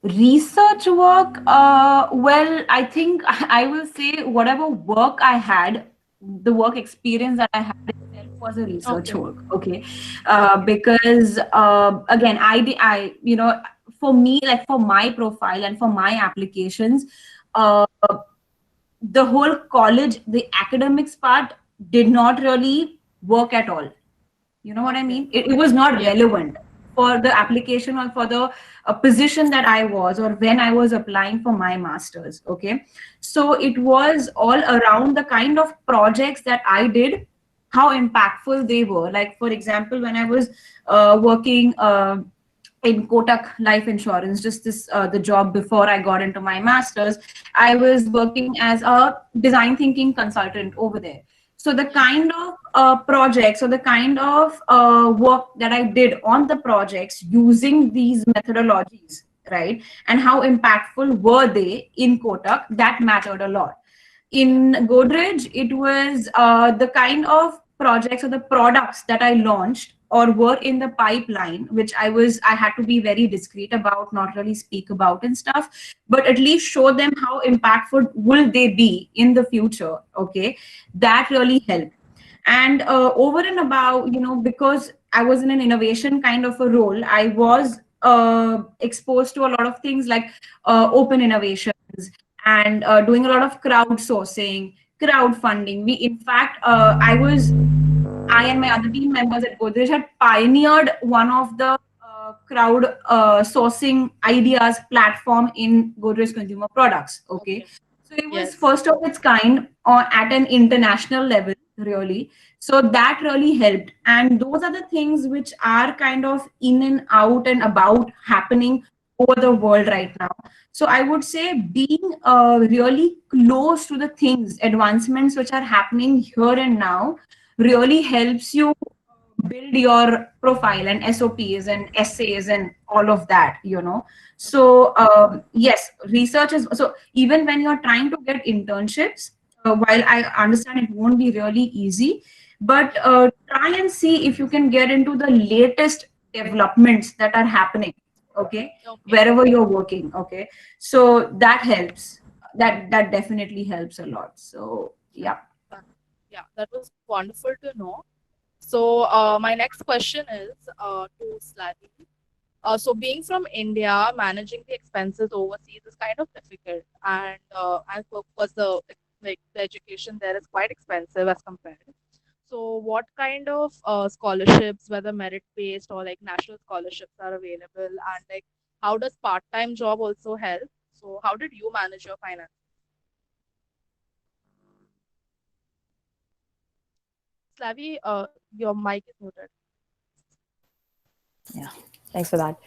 Research work, well, I think I will say whatever work I had, the work experience that I had itself was a research work. Okay. Because again, I for me, like for my profile and for my applications, the whole college, the academics part did not really work at all. You know what I mean? It was not relevant for the application or for the position that I was, or when I was applying for my master's. Okay. So it was all around the kind of projects that I did, how impactful they were. Like, for example, when I was working in Kotak Life Insurance, just this the job before I got into my master's. I was working as a design thinking consultant over there. So the kind of projects or the kind of work that I did on the projects using these methodologies, right, and how impactful were they in Kotak, that mattered a lot. In Godrej, it was the kind of projects or the products that I launched or were in the pipeline, which I had to be very discreet about, not really speak about and stuff, but at least show them how impactful will they be in the future. Okay, that really helped. And over and about, because I was in an innovation kind of a role, I was exposed to a lot of things like open innovations and doing a lot of crowdsourcing, crowdfunding. In fact, I and my other team members at Godrej had pioneered one of the crowd sourcing ideas platform in Godrej consumer products. Okay. So it was first of its kind at an international level, really. So that really helped. And those are the things which are kind of in and out and about happening over the world right now. So I would say being really close to the things, advancements which are happening here and now really helps you build your profile and SOPs and essays and all of that, So yes, research is, so even when you're trying to get internships, while I understand it won't be really easy, but try and see if you can get into the latest developments that are happening, okay, wherever you're working, okay. So that helps. That definitely helps a lot. So yeah. Yeah, that was wonderful to know. So my next question is to Slavi. So being from India, managing the expenses overseas is kind of difficult, and of course the education there is quite expensive as compared. So what kind of scholarships, whether merit based or like national scholarships, are available, and like how does part-time job also help? So how did you manage your finances? Slavi, your mic is muted. Yeah, thanks for that.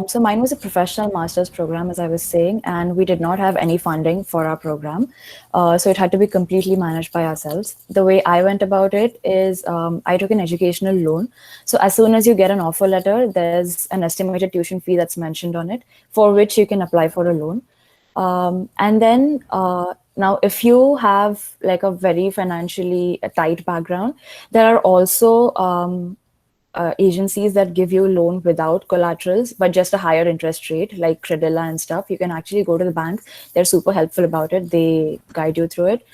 So mine was a professional master's program, as I was saying, and we did not have any funding for our program. So it had to be completely managed by ourselves. The way I went about it is I took an educational loan. So as soon as you get an offer letter, there's an estimated tuition fee that's mentioned on it, for which you can apply for a loan. And then now, if you have like a very financially tight background, there are also agencies that give you a loan without collaterals, but just a higher interest rate, like Credilla and stuff. You can actually go to the bank. They're super helpful about it. They guide you through it.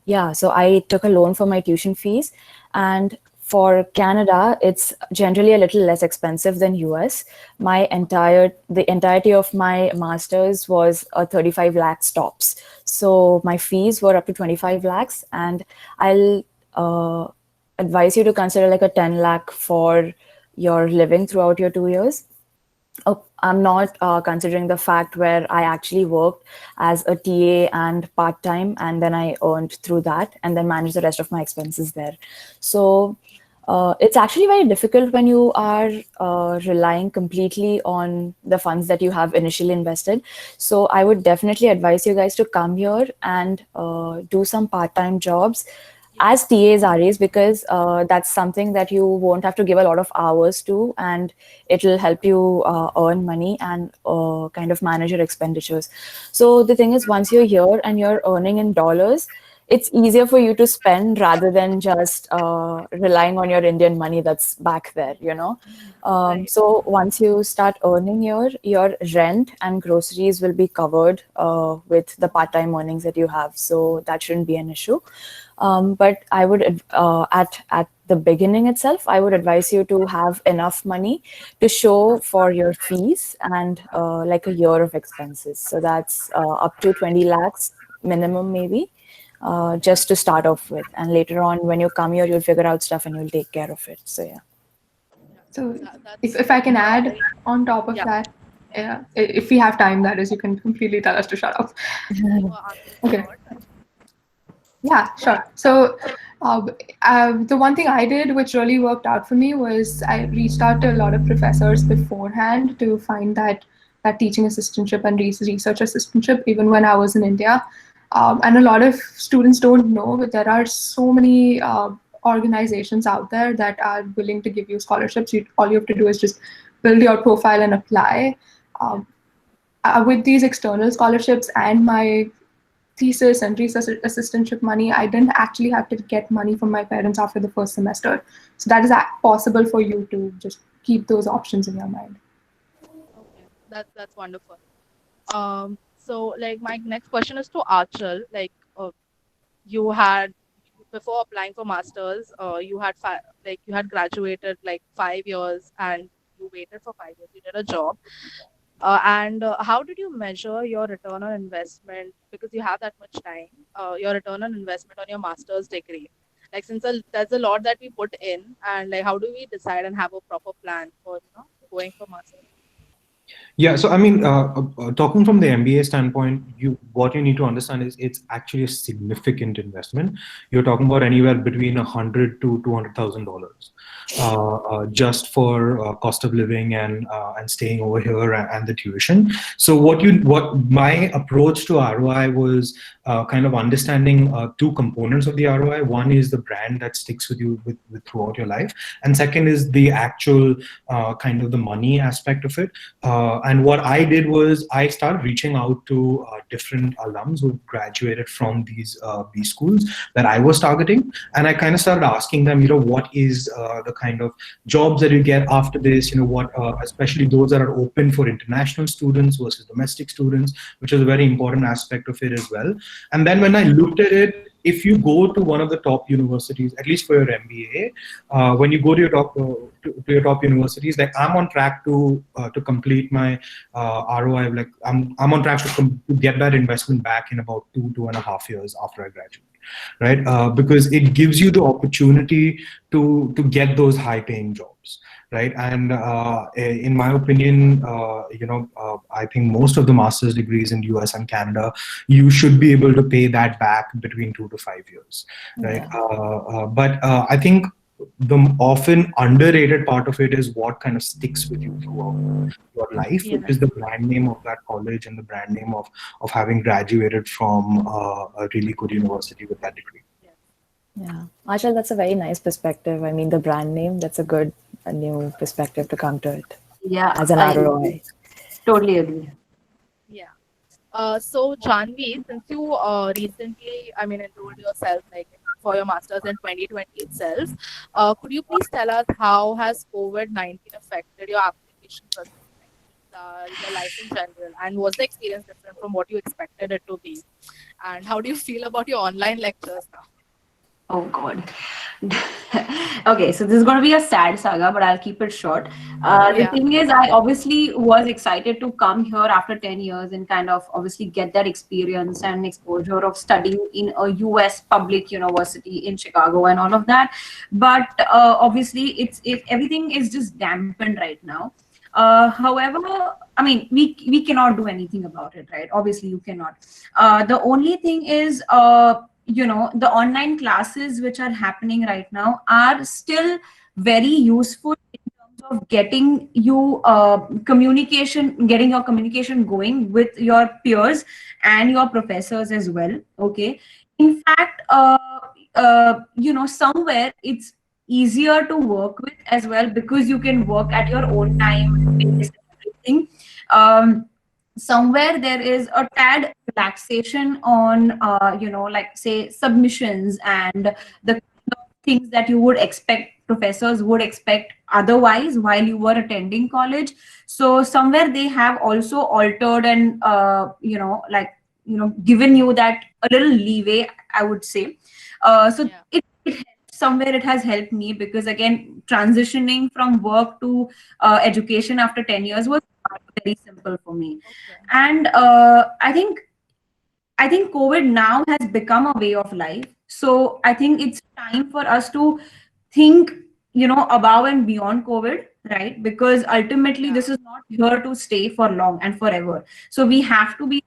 Yeah, so I took a loan for my tuition fees, and for Canada, it's generally a little less expensive than US. The entirety of my master's was 35 lakhs tops. So my fees were up to 25 lakhs, and I'll advise you to consider like a 10 lakh for your living throughout your 2 years. Oh, I'm not considering the fact where I actually worked as a TA and part-time, and then I earned through that and then managed the rest of my expenses there. So it's actually very difficult when you are relying completely on the funds that you have initially invested. So I would definitely advise you guys to come here and do some part-time jobs as TAs, RAs, because that's something that you won't have to give a lot of hours to, and it'll help you earn money and kind of manage your expenditures. So the thing is, once you're here and you're earning in dollars, it's easier for you to spend rather than just relying on your Indian money that's back there, So once you start earning your rent and groceries will be covered with the part-time earnings that you have. So that shouldn't be an issue. But I would, at the beginning itself, I would advise you to have enough money to show for your fees and like a year of expenses. So that's up to 20 lakhs minimum, maybe. Just to start off with, and later on when you come here, you'll figure out stuff and you'll take care of it. So yeah. So if I can add on top of that, yeah, if we have time, that is, you can completely tell us to shut up. Okay. Yeah, sure. So The one thing I did, which really worked out for me, was I reached out to a lot of professors beforehand to find that teaching assistantship and research assistantship, even when I was in India. And a lot of students don't know, but there are so many organizations out there that are willing to give you scholarships. All you have to do is just build your profile and apply. Um, with these external scholarships and my thesis and research assistantship money, I didn't actually have to get money from my parents after the first semester. So that is possible for you to just keep those options in your mind. Okay, that's wonderful. So like my next question is to Archal. Like, you had before applying for masters, you had you had graduated like 5 years and you waited for 5 years. You did a job. And how did you measure your return on investment, because you have that much time, your return on investment on your master's degree? Like, since there's a lot that we put in, and like, how do we decide and have a proper plan for going for masters? Yeah, so I mean, talking from the MBA standpoint, what you need to understand is it's actually a significant investment. You're talking about anywhere between $100 to $200,000 just for cost of living and staying over here and the tuition. So what my approach to ROI was kind of understanding two components of the ROI. One is the brand that sticks with you with throughout your life, and second is the actual kind of the money aspect of it. And what I did was I started reaching out to different alums who graduated from these B schools that I was targeting, and I kind of started asking them, what is the kind of jobs that you get after this? What, especially those that are open for international students versus domestic students, which is a very important aspect of it as well. And then when I looked at it, if you go to one of the top universities, at least for your MBA, when you go to your top universities, like I'm on track to complete my ROI. Like I'm on track to get that investment back in about 2.5 years after I graduate, right? Because it gives you the opportunity to get those high-paying jobs, right? And in my opinion, I think most of the master's degrees in US and Canada, you should be able to pay that back between 2 to 5 years, right? Yeah. But I think the often underrated part of it is what kind of sticks with you throughout your life, which is the brand name of that college and the brand name of having graduated from a really good university with that degree. Yeah, Achal, that's a very nice perspective. I mean, the brand name, that's a new perspective to come to it. Yeah, As an ROI. Totally agree. Yeah. So Janvi, since you recently, enrolled yourself like for your masters in 2020 itself, could you please tell us how has COVID-19 affected your application process, your life in general, and was the experience different from what you expected it to be? And how do you feel about your online lectures now? Oh God. Okay, so this is going to be a sad saga, but I'll keep it short. The thing is, I obviously was excited to come here after 10 years and kind of obviously get that experience and exposure of studying in a US public university in Chicago and all of that. But obviously, everything is just dampened right now. However, I mean, we cannot do anything about it, right? Obviously, you cannot. The only thing is, the online classes which are happening right now are still very useful in terms of getting you getting your communication going with your peers and your professors as well. Okay. In fact, somewhere it's easier to work with as well, because you can work at your own time, pace, and everything. Somewhere there is a tad relaxation on like say submissions and the kind of things that you would expect professors would expect otherwise while you were attending college. So somewhere they have also altered and given you that a little leeway, I would say. It somewhere it has helped me, because again, transitioning from work to education after 10 years was very simple for me. And I think COVID now has become a way of life. So I think it's time for us to think, above and beyond COVID, right? Because ultimately this is not here to stay for long and forever. So we have to be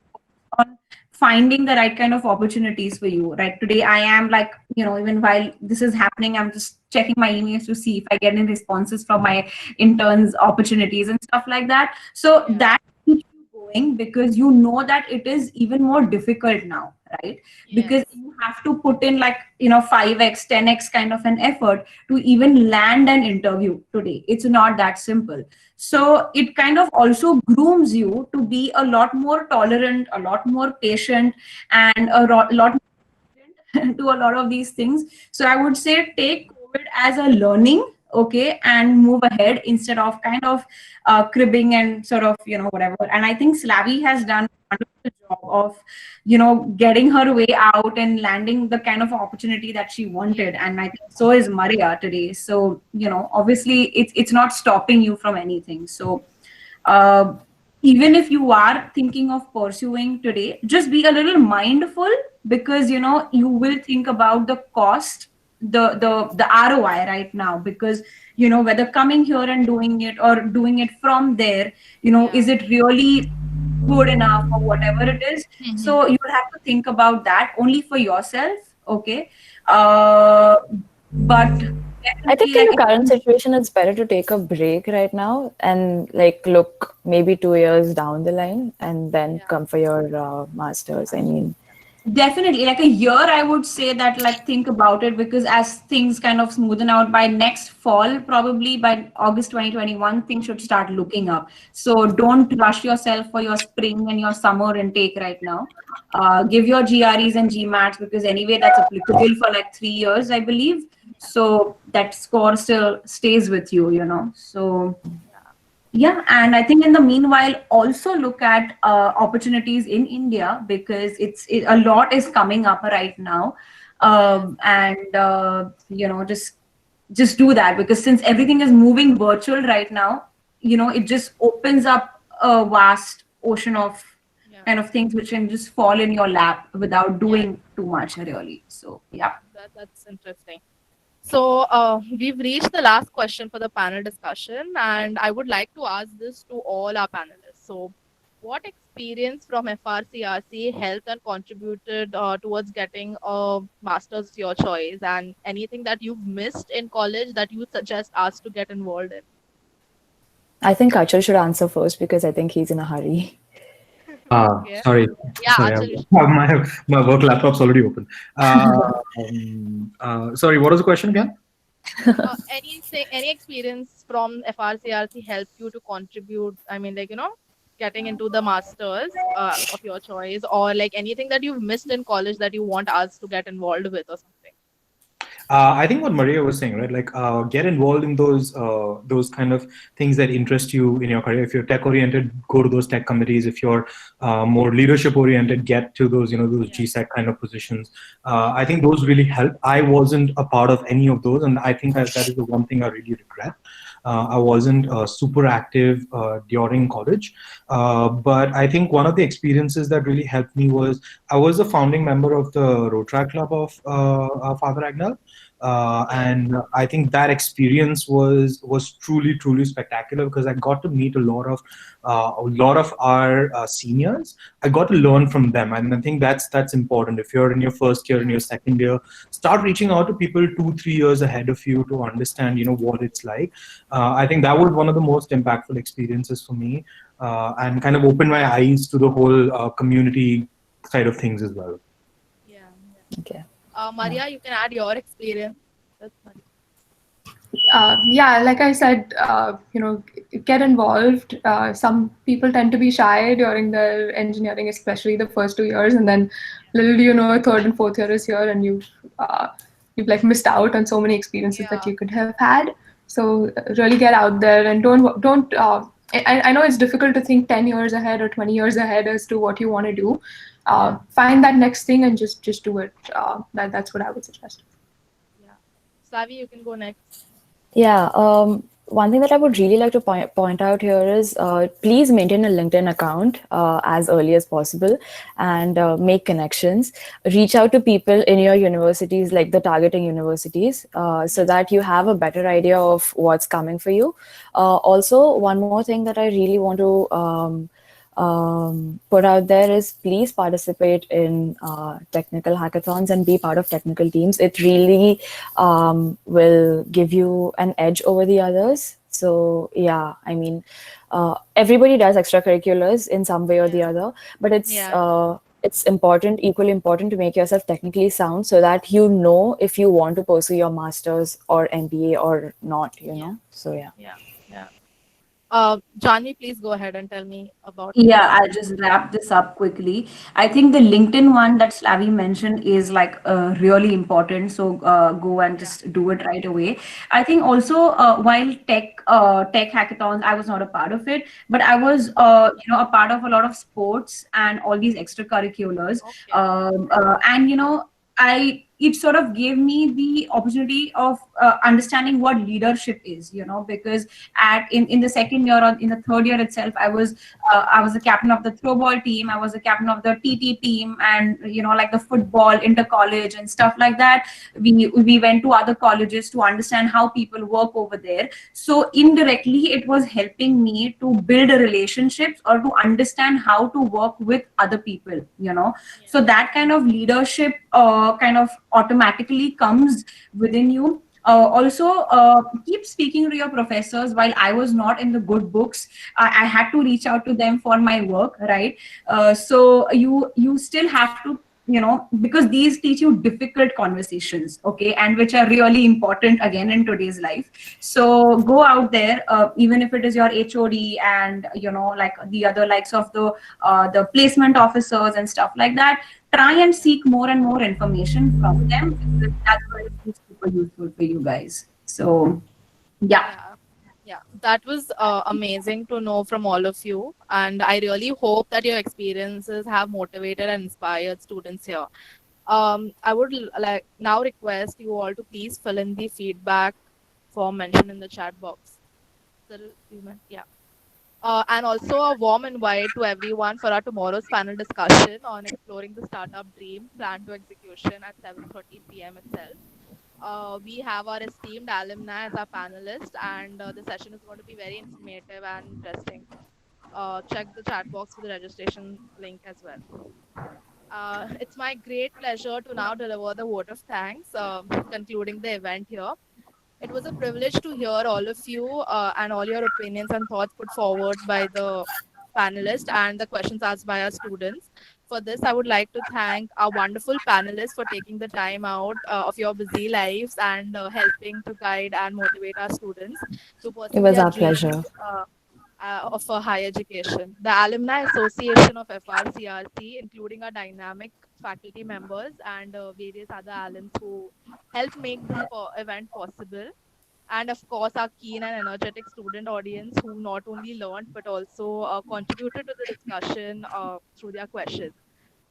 on finding the right kind of opportunities for you. Right today, I am like, even while this is happening, I'm just checking my emails to see if I get any responses from my interns, opportunities, and stuff like that. So that keeps you going, because you know that it is even more difficult now, right? Because you have to put in like 5x 10x kind of an effort to even land an interview today. It's not that simple. So it kind of also grooms you to be a lot more tolerant, a lot more patient, and lot more to a lot of these things. So I would say take COVID as a learning, okay, and move ahead instead of kind of cribbing and sort of whatever. And I think Slavi has done a wonderful job of getting her way out and landing the kind of opportunity that she wanted. And I think so is Maria today. So obviously it's not stopping you from anything. So even if you are thinking of pursuing today, just be a little mindful, because you will think about the cost, the ROI right now, because whether coming here and doing it or doing it from there, is it really good enough or whatever it is. So you will have to think about that only for yourself, okay? But I think in the current situation, it's better to take a break right now and like look maybe 2 years down the line and then come for your masters. I mean, definitely like a year, I would say that, like, think about it, because as things kind of smoothen out by next fall, probably by August 2021, things should start looking up. So don't rush yourself for your spring and your summer intake right now. Give your GREs and GMATs, because anyway that's applicable for like 3 years, I believe. So that score still stays with you. So yeah, and I think in the meanwhile, also look at opportunities in India, because a lot is coming up right now, and just do that, because since everything is moving virtual right now, it just opens up a vast ocean of kind of things which can just fall in your lap without doing too much really. So yeah, that's interesting. So we've reached the last question for the panel discussion, and I would like to ask this to all our panelists. So, what experience from FRCRC helped and contributed towards getting a master's of your choice, and anything that you've missed in college that you suggest us to get involved in? I think Achal should answer first because I think he's in a hurry. Sorry. Yeah, sorry. My work laptop's already open. Sorry, what was the question again? Any experience from FRCRC helped you to contribute? I mean, like, getting into the masters of your choice, or like anything that you've missed in college that you want us to get involved with or something? I think what Maria was saying, right? Like, get involved in those kind of things that interest you in your career. If you're tech oriented, go to those tech committees. If you're more leadership oriented, get to those, those GSEC kind of positions. I think those really help. I wasn't a part of any of those, and I think that is the one thing I really regret. I wasn't super active during college, but I think one of the experiences that really helped me was I was a founding member of the Rotary Club of Father Agnel. And I think that experience was truly spectacular, because I got to meet a lot of our seniors. I got to learn from them, and I think that's important. If you're in your first year, in your second year, start reaching out to people 2-3 years ahead of you to understand what it's like. I think that was one of the most impactful experiences for me, and kind of opened my eyes to the whole community side of things as well. Yeah. Okay. Maria, you can add your experience. Yeah, like I said, get involved. Some people tend to be shy during their engineering, especially the first 2 years, and then little do you know, third and fourth year is here, and you've like missed out on so many experiences that you could have had. So really get out there and don't. I know it's difficult to think 10 years ahead or 20 years ahead as to what you want to do. Find that next thing and just do it. That's what I would suggest. Yeah, Slavi, you can go next. Yeah, one thing that I would really like to point out here is please maintain a LinkedIn account as early as possible, and make connections. Reach out to people in your universities, like the targeting universities, so that you have a better idea of what's coming for you. Also, one more thing that I really want to put out there is please participate in technical hackathons and be part of technical teams. It really will give you an edge over the others. So yeah, I mean, everybody does extracurriculars in some way or the other, but it's important, equally important, to make yourself technically sound so that you know if you want to pursue your master's or MBA or not, you know. So yeah. Janvi, please go ahead and tell me about. Yeah, I'll just wrap this up quickly. I think the LinkedIn one that Slavi mentioned is like really important. So go and just do it right away. I think also while tech hackathons, I was not a part of it, but I was a part of a lot of sports and all these extracurriculars. And it sort of gave me the opportunity of understanding what leadership is, because in the second year or in the third year itself, I was the captain of the throwball team. I was the captain of the TT team, and like the football inter college and stuff like that. We went to other colleges to understand how people work over there. So indirectly, it was helping me to build relationships or to understand how to work with other people. So that kind of leadership kind of automatically comes within you. Also, keep speaking to your professors. While I was not in the good books, I had to reach out to them for my work, right? So you still have to, because these teach you difficult conversations, okay, and which are really important again in today's life. So go out there, even if it is your HOD and like the other likes of the placement officers and stuff like that. Try and seek more and more information from them, because that's going to be super useful for you guys. So, yeah. That was amazing to know from all of you, and I really hope that your experiences have motivated and inspired students here. I would like now request you all to please fill in the feedback form mentioned in the chat box. And also a warm invite to everyone for our tomorrow's panel discussion on exploring the startup dream, plan to execution at 7:30 p.m. itself. We have our esteemed alumni as our panelists, and the session is going to be very informative and interesting. Check the chat box for the registration link as well. It's my great pleasure to now deliver the vote of thanks, concluding the event here. It was a privilege to hear all of you and all your opinions and thoughts put forward by the panelists and the questions asked by our students. For this, I would like to thank our wonderful panelists for taking the time out of your busy lives and helping to guide and motivate our students to pursue It was their our dreams pleasure. of a higher education. The Alumni Association of FRCRC, including our dynamic faculty members and various other alums who helped make this event possible. And of course, our keen and energetic student audience who not only learned but also contributed to the discussion through their questions.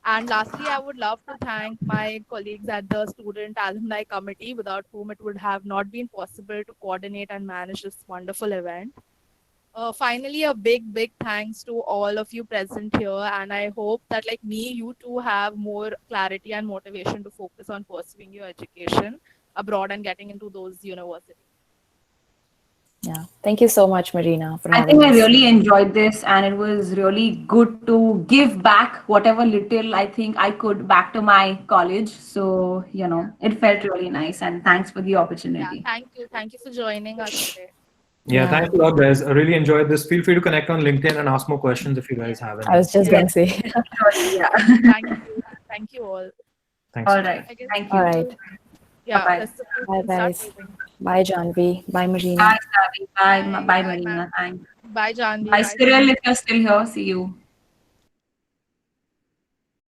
And lastly, I would love to thank my colleagues at the Student Alumni Committee, without whom it would have not been possible to coordinate and manage this wonderful event. Finally, a big thanks to all of you present here. And I hope that, like me, you too have more clarity and motivation to focus on pursuing your education abroad and getting into those universities. Yeah. Thank you so much, Marina, for I having think I us. really enjoyed this, and it was really good to give back whatever little I think I could back to my college. So, it felt really nice, and thanks for the opportunity. Yeah, thank you. Thank you for joining us today. Yeah, thanks a lot, guys. I really enjoyed this. Feel free to connect on LinkedIn and ask more questions if you guys have any. I was just going to say. Yeah. Thank you. Thank you all. Thanks. All right. Thank you. All right. Yeah. Bye-bye. Bye, guys. Bye, Janvi. Bye, Marina. Bye, Savi. Bye, Marina. Thanks. Bye, Janvi. Bye, Cyril. If you're still here, see you.